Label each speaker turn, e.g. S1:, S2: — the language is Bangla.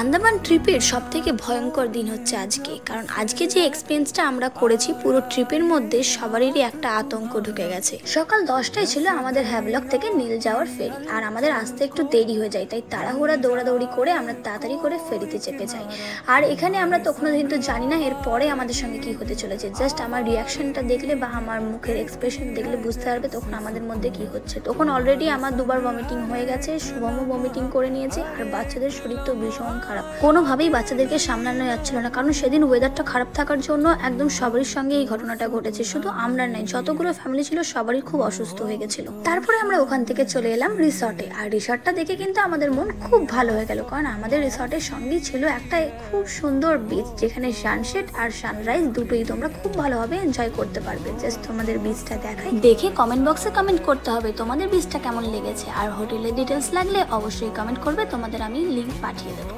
S1: আন্দামান ট্রিপের সবথেকে ভয়ঙ্কর দিন হচ্ছে আজকে, কারণ আজকে যে এক্সপিরিয়েন্সটা আমরা করেছি পুরো ট্রিপের মধ্যে সবারই একটা আতঙ্ক ঢুকে গেছে। সকাল 10টায় ছিল আমাদের হ্যাভলক থেকে নীল যাওয়ার ফেরি, আর আমাদের আসতে একটু দেরি হয়ে যায়, তাই তাড়াহুড়া দৌড়াদৌড়ি করে আমরা তাড়াতাড়ি করে ফেরিতে চেপে যাই। আর এখানে আমরা তখনও কিন্তু জানি না এর পরে আমাদের সঙ্গে কি হতে চলেছে। জাস্ট আমার রিয়াকশনটা দেখলে বা আমার মুখের এক্সপ্রেশন দেখলে বুঝতে পারবে তখন আমাদের মধ্যে কি হচ্ছে। তখন অলরেডি আমার দুবার ভমিটিং হয়ে গেছে, শুভমও ভমিটিং করে নিয়েছে, আর বাচ্চাদের শরীর তো ভীষণ খারাপ। কোনোভাবেই বাচ্চাদেরকে সামলানো যাচ্ছিল না, কারণ সেদিন ওয়েদারটা খারাপ থাকার জন্য একদম সবারই সঙ্গে এই ঘটনাটা ঘটেছে। শুধু আমরা নাই, যতগুলো ফ্যামিলি ছিল সবারই খুব অসুস্থ হয়ে গেছিল। তারপরে আমরা ওখান থেকে চলে এলাম রিসর্টে, আর রিসর্টটা দেখে কিন্তু আমাদের মন খুব ভালো হয়ে গেল, কারণ আমাদের রিসর্টের সঙ্গেই ছিল একটা খুব সুন্দর বিচ, যেখানে সানসেট আর সানরাইজ দুটোই তোমরা খুব ভালোভাবে এনজয় করতে পারবে। জাস্ট তোমাদের বিচটা দেখাই, দেখে কমেন্ট বক্সে কমেন্ট করতে হবে তোমাদের বিচটা কেমন লেগেছে, আর হোটেলের ডিটেলস লাগলে অবশ্যই কমেন্ট করবে, তোমাদের আমি লিঙ্ক পাঠিয়ে দেবো।